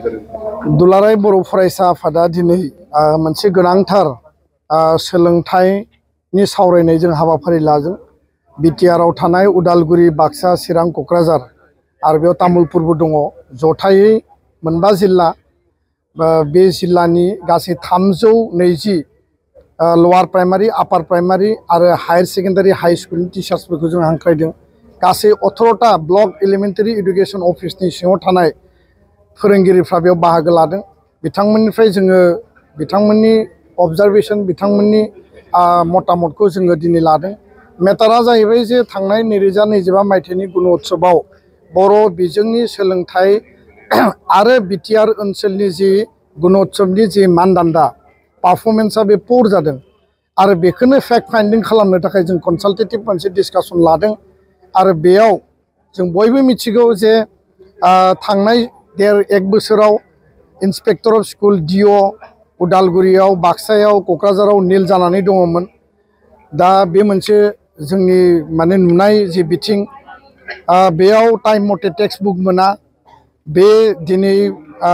दुलाराय बर' फरायसा आफादा दिनै मोनसे गोनांथार सोलोंथाइनि सावरायनाय जों हाबाफारि लादों। बिटिआरआव थानाय उदालगुरि, बाक्सा, चिरां, क'क्राझार आरो बेयाव तामुलपुरबो दङ। जथायै मोनबा जिल्ला, बे जिल्लानि गासै 320 लवार प्राइमारि, आपार प्राइमारि आरो हायर सेकेन्डारि हाई स्कुलनि टिचार्सफोरखौ जों हांख्रायदों। गासै 18टा ब्लक एलिमेन्टारि एडुकेसन अफिसनि सिङाव थानाय फोरोंगिरिफ्रा बेयाव बाहागो लादों। बिथांमोननिफ्राय जोङो बिथांमोननि अबजारभेशन, बिथांमोननि मतामतखौ जोङो दिनै लादों। मेटारा जाहैबाय जे थांनाय 2025 मायथाइनि गुण'त्सवआव बर' बिजोंनि सोलोंथाइ आरो बिटिआर ओनसोलनि जि गुण'त्सवनि जि मानदान्दा पारफरमेन्सआ बे पुर जादों आरो बेखौनो फेक्ट फाइन्डिं खालामनो थाखाय जों कनसालटेटिभ मोनसे डिसकासन लादों। आरो बेयाव जों बयबो मिथिगौ जे थांनाय एक बोसोराव इन्सपेक्टर अफ स्कुल डिअ उदालगुरियाव, बाक्सायाव, क'क्राझाराव निल जानानै दङमोन। दा बे मोनसे जोंनि माने नुनाय जि बिथिं, बेयाव टाइम मथे टेक्स्ट बुक मोना। बे दिनै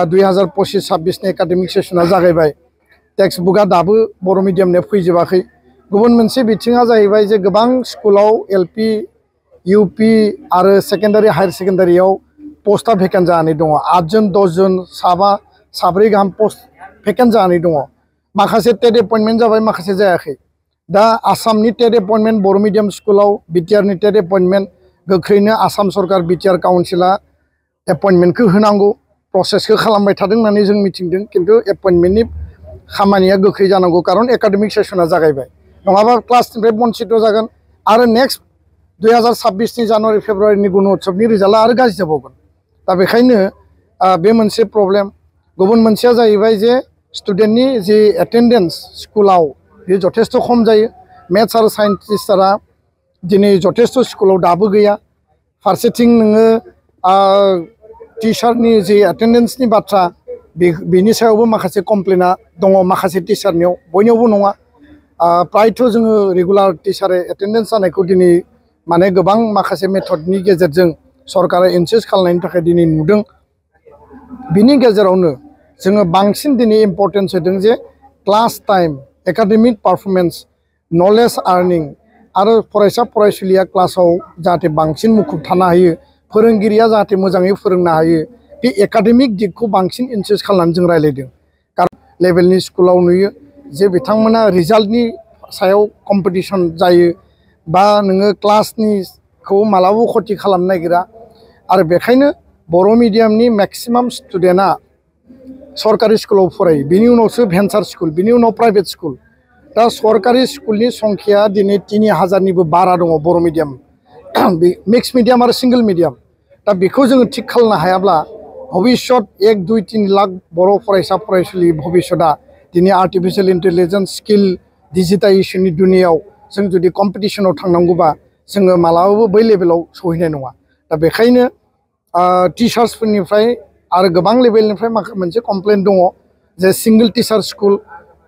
2025-26 एकाडेमिक सेसना जागायबाय। टेक्स्ट बुकआ दाबो बर' मिडियामनिया फैजोबाखै। गुबुन मोनसे बिथिङा जाहैबाय जे गोबां स्कुलाव एलपि, इउपि आरो सेकेन्डारि हायर सेकेन्डारियाव पस्टआ भेकेन्ट जानानै दङ। 8 जन, 10 जन, साब्रै गाहाम पस्ट भेकेन्ट जानानै दङ। माखासे टेट एपइन्टमेन्ट जाबाय, माखासे जायाखै। दा आसामनि टेट एपइन्टमेन्ट बर' मिडियाम स्कुलाव, बिटिआरनि टेट एपइन्टमेन्ट, गोख्रैनो आसाम सरकार बिटिआर काउन्सिला एपइन्टमेन्टखौ होनांगौ, प्रसेसखौ खालामबाय थादों होननानै जों मिथिदों। खिन्थु एपइन्टमेन्टनि खामानिया गोख्रै जानांगौ, खारन एकाडेमिक सेसना जागायबाय। नङाबा क्लासनिफ्राय बन्सित जागोन आरो नेक्स्ट 2026 जानुवारि फेब्रुवारिनि गुण'त्सवनि रिजाल्टआ आरो गाज्रि जाबावगोन। दा बेखायनो बे मोनसे प्रब्लेम। गुबुन मोनसेया जाहैबाय जे स्टुडेन्टनि जि एटेन्डेन्स स्कुलाव बे जथेस्थ' खम जायो। मेथ्स आरो साइन्स टिचारा दिनै जथेस्थ' स्कुलाव दाबो गैया। फारसेथिं नोङो टिचारनि जि एटेन्डेन्सनि बाथ्रा, बेनि सायावबो माखासे कमप्लेना दङ माखासे टिचारनियाव, बयनियावबो नङा। प्रायथ' जोङो रेगुलार टिचार एटेन्डेन्स जानायखौ दिनै माने गोबां माखासे मेथडनि गेजेरजों सरकारा इनसिस्ट खालामनायनि थाखाय दिनै नुदों। बिनि गेजेरावनो जोङो बांसिन दिनै इम्परटेन्स होदों जे class time, academic performance, knowledge earning आरो फरायसा फरायसुलिया क्लासाव जाहाथे बांसिन मुखुब थानो हायो, फोरोंगिरिया जाहाथे मोजाङै फोरोंनो हायो, बे एकाडेमिक दिगखौ बांसिन इनसिस्ट खालामनानै जों रायज्लायदों। कारन लेभेलनि स्कुलाव नुयो जे बिथांमोना रिजाल्टनि सायाव कम्पिटिसन जायो, बा नोङो क्लासनिखौ मालाबाबो खथि खालामनो नागिरा। आरो बेखायनो बर' मिडियामनि मेक्सिमाम स्टुडेन्टआ सरकारि स्कुलाव फरायो, बिनि उनावसो भेन्सार स्कुल, बिनि उनाव प्राइभेट स्कुल। दा सरकारि स्कुलनि संख्याया दिनै 3000निबो बारा दङ बर' मिडियाम, मिक्स मिडियाम आरो सिंगल मिडियाम। दा बेखौ जोङो थिग खालामनो हायाब्ला भबिष्यत 1-2-3 लाख बर' फरायसा फरायसुलि भबिष्यतआ दिनै आर्टिफिशियेल इन्टेलिजेन्स, स्किल डिजिटाइजेसननि दुनियाव जों जुदि कम्पिटिसनाव थांनांगौबा जोङो मालाबाबो बै लेभेलाव सहैनाय नङा। दा बेखायनो टिचार्सफोरनिफ्राय आरो गोबां लेभेलनिफ्राय मोनसे कमप्लेन दङ जे सिंगल टिचार स्कुल,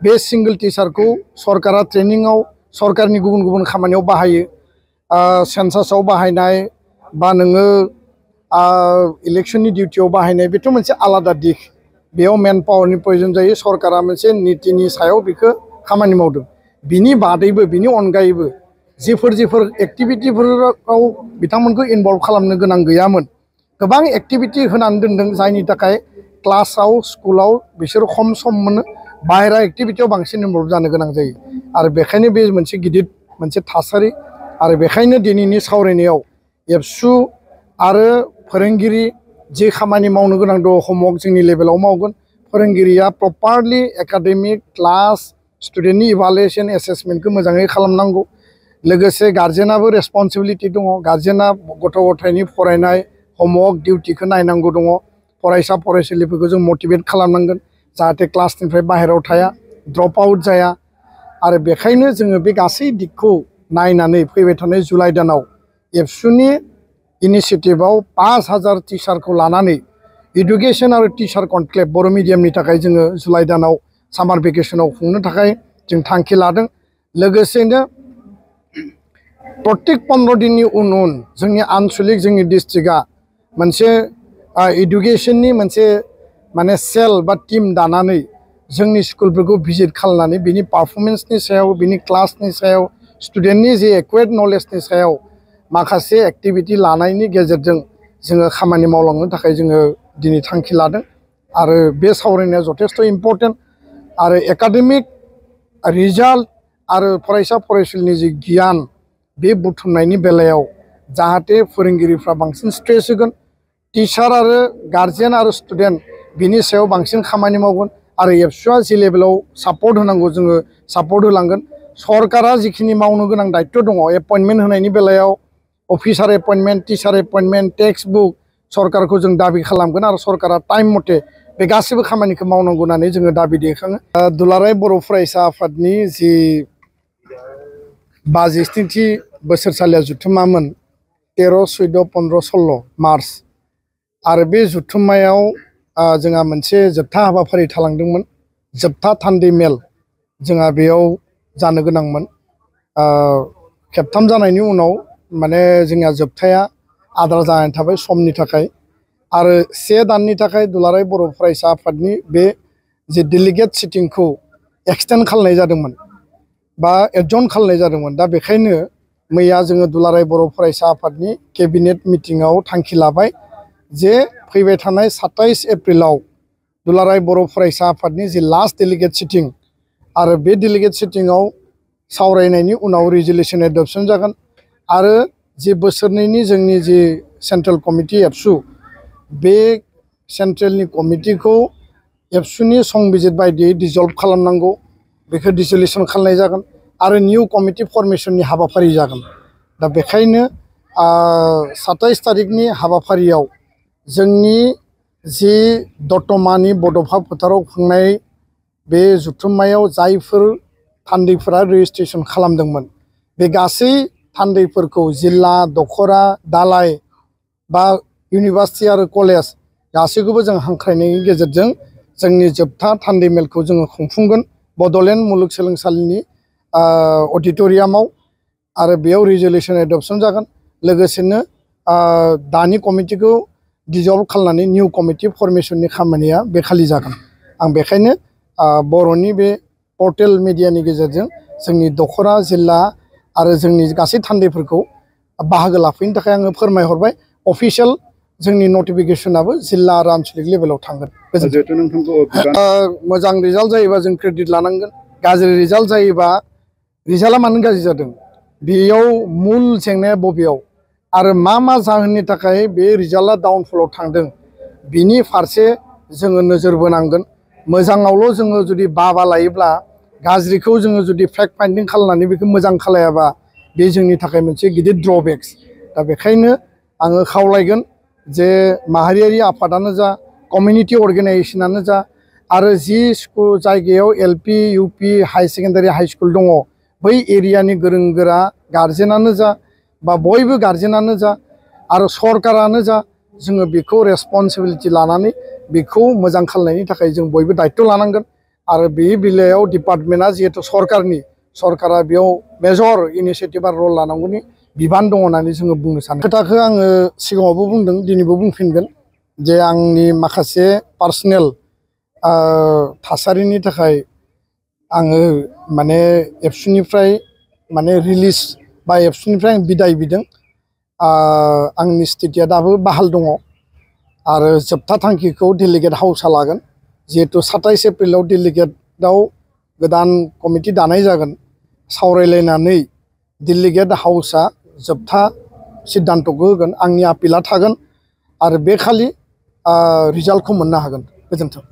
बे सिंगल टिचारखौ सरकारा ट्रेनिङाव, सरकारनि गुबुन गुबुन खामानियाव बाहायो। सेन्सासाव बाहायनाय बा नोङो इलेक्सननि डिउटियाव बाहायनाय, बेथ' मोनसे आलादा दिग। बेयाव मेन पावारनि प्रयजन जायो। सरकारा मोनसे नीतिनि सायाव बेखौ खामानि मावदों। बिनि बादैबो, बिनि अनगायैबो जिफोर एक्टिभिटिफोराव बिथांमोनखौ इनभल्भ खालामनो गोनां गैयामोन, गोबां एक्टिभिटि होनानै दोनदों, जायनि थाखाय क्लासाव, स्कुलाव बिसोर खम सम मोनो, बाहेरा एक्टिभिटियाव बांसिन इनभल्भ जानो गोनां जायो। आरो बेखायनो बे मोनसे गिदिर मोनसे थासारि। आरो बेखायनो दिनैनि सावरायनायाव एबसु आरो फोरोंगिरि जे खामानि मावनो गोनां दङ, हमवर्क जोंनि लेभेलाव मावगोन। फोरोंगिरिया प्रपारलि एकाडेमिक क्लास, स्टुडेन्टनि इभालुएसन, एसेसमेन्टखौ मोजाङै खालामनांगौ। लोगोसे गार्जेनाबो रेसपन्सिबिलिटि दङ। गार्जेना गथ' गथायनि फरायनाय, हमवर्क, डिउटिखौ नायनांगौ दङ। फरायसा फरायसुलिफोरखौ जों मटिभेट खालामनांगोन जाहाथे क्लासनिफ्राय बाहेरायाव थाया, ड्रप आउट जाया। आरो बेखायनो जोङो बे गासै दिगखौ नायनानै फैबाय थानाय जुलाइ दानाव एबसुनि इनिसियेटिभआव 5000 टिचारखौ लानानै इडुकेसन आरो टिचार कनक्लेभ बर' मिडियामनि थाखाय जोङो जुलाइ दानाव सामार भेकेसनाव खुंनो थाखाय जों थांखि लादों। लोगोसेनो प्रत्येक 15 दिननि उन जोंनि आनसलिक, जोंनि डिस्ट्रिक्टआ मोनसे इडुकेसननि मोनसे माने सेल बा टीम दानानै जोंनि स्कुलफोरखौ भिजिट खालामनानै बिनि पारफरमेन्सनि सायाव बिनि क्लासनि सायाव स्टुडेन्टनि जे एक्वेट नलेजनि सायाव माखासे एक्टिभिटी लानायनि गेजेरजों जोङो खामानि मावलांनो थाखाय जोङो दिनै थांखि लादों आरो बे सावरायनाया जथेस्थ इम्पर्टेन्ट आरो एकाडेमिक रिजाल्ट आरो फरायसा फरायसुलिनि जे गियान बे बुथुमनायनि बेलायाव जाहाथे फोरोंगिरिफ्रा बांसिन स्ट्रेस होगोन टीचार आरो गार्जियन आरो स्टुडेन्ट बिनि सायाव बांसिन खामानि मावगोन आरो एबसुआ जि लेभेलाव सापर्ट होनांगौ जोङो सापर्ट होलांगोन सरकारा जिखिनि मावनो गोनां दायित्व दङ एपइन्टमेन्ट होनायनि बेलायाव officer appointment teacher appointment text book सरकारखौ जों दाबि खालामगोन आरो सरकारा टाइम मथे बे गासैबो खामानिखौ मावनांगौ होननानै जोङो दाबि दैखाङो दुलाराय बर' फरायसा आफादनि जि 62थि बोसोरसालिया जुथुम्मामोन 13, 14, 15, 16 मार्च आरो बे जुथुम्मायाव जोंहा मोनसे जोबथा हाबाफारि थालांदोंमोन जोबथा थान्दै मेल जोंहा बेयाव जानो गोनांमोन खेबथाम जानायनि उनाव माने जोंहा जोबथाया आद्रा जानानै थाबाय समनि थाखाय आरो 1 दाननि थाखाय दुलाराय बर' फरायसा आफादनि बे जे डेलिगेट सिटिंखौ एक्सटेन्ड खालामनाय जादोंमोन बा एडजर्न खालामनाय जादोंमोन दा बेखायनो मैया जोङो दुलाराय बर' फरायसा आफादनि केबिनेट मिटिंआव थांखि लाबाय जे फैबाय थानाय 27 एप्रिलाव दुलाराय बर' फरायसा आफादनि जि लास्ट डेलिगेट सिटिं आरो बे डेलिगेट सिटिंआव सावरायनायनि उनाव रिजोल्यूशन एडप्शन जागोन आरो जि बोसोरनैनि जोंनि जि सेन्ट्रेल कमिटि एबसु बे सेन्ट्रेलनि कमिटिखौ एबसुनि संबिजित बायदियै डिजल्भ खालामनांगौ बेखौ डिसलिउशन खालामनाय जागोन आरो निउ कमिटि फर्मेशननि हाबाफारि जागोन दा बेखायनो 27 तारिखनि हाबाफारियाव जोंनि जि दतमानि बड'फा फोथाराव खुंनाय बे जुथुम्मायाव जायफोर थान्दैफोरा रेजिस्ट्रेशन खालामदोंमोन बे गासै थान्दैफोरखौ जिल्ला दखरा दालाय बा इउनिभार्सिटि आरो कलेज गासैखौबो जों हांख्रायनायनि गेजेरजों जोंनि जोबथा थान्दै मेलखौ जोङो खुंफुंगोन बड'लेण्ड मुलुगसोलोंसालिनि अडिट'रियामाव आरो बेयाव रिजोल्यूशन एडप्शन जागोन लोगोसेनो दानि कमिटिखौ डिजल्भ खालामनानै निउ कमिटि फर्मेशननि खामानिया बे खालि जागोन आं बेखायनो बर'नि बे पर्टेल मिडियानि गेजेरजों जोंनि दखरा जिल्ला आरो जोंनि गासै थान्दैफोरखौ बाहागो लाफैनो थाखाय आङो फोरमायहरबाय अफिशियेल जोंनि नटिफिकेशनाबो जिल्ला आरो आनसलिक लेभेलाव थांगोन मोजां रिजाल्ट जायोबा जों क्रेडिट लानांगोन गाज्रि रिजाल्ट जायोबा रिजाल्टआ मानो गाज्रि जादों बेयाव मुल जेंनाया बबेयाव आरो मा जाहोननि थाखाय बे रिजाल्टआ डाउनफलाव थांदों बिनि फारसे जोङो नोजोर बोनांगोन मोजाङावल' जोङो जुदि बाबा लायोब्ला गाज्रिखौ जोङो जुदि फेक्ट फाइन्डिं खालामनानै बेखौ मोजां खालायाबा बे जोंनि थाखाय मोनसे गिदिर ड्रबेक्स दा बेखायनो आङो खावलायगोन जे माहारियारि आफादानो जा कमिउनिटि अर्गेनाइजेशनानो जा आरो जि स्कुल जायगायाव एलपि इउपि हाई सेकेन्डारि हाई स्कुल दङ बै एरियानि गोरों गोरा गार्जेनानो जा बा बयबो गार्जेनानो जा आरो सरकारानो जा जोङो बेखौ रेसपन्सिबिलिटि लानानै बेखौ मोजां खालामनायनि थाखाय जों बयबो दायित्व लानांगोन आरो बे बेलायाव डिपार्टमेन्टआ जिहेतु सरकारा बेयाव मेजर इनिशिएटिभ आरो रल लानांगौनि बिबान दङ होननानै जोङो बुंनो सानो खोथाखौ आङो सिगाङावबो बुंदों दिनैबो बुंफिनगोन जे आंनि माखासे पार्सनेल थासारिनि थाखाय आङो माने एबसुनिफ्राय माने रिलिज बा एबसुनिफ्राय आं बिदाय बिदों आंनि स्थितिया दाबो बाहाल दङ आरो जोबथा थांखिखौ डेलिगेट हाउसआ लागोन जिहेतु 27 एप्रिलाव डेलिगेटआव गोदान कमिटि दानाय जागोन सावरायलायनानै डेलिगेट हाउसआ जोबथा सिद्धान्तखौ होगोन आंनि आपिला थागोन आरो बे खालि रिजाल्टखौ मोननो हागोन गोजोन्थों।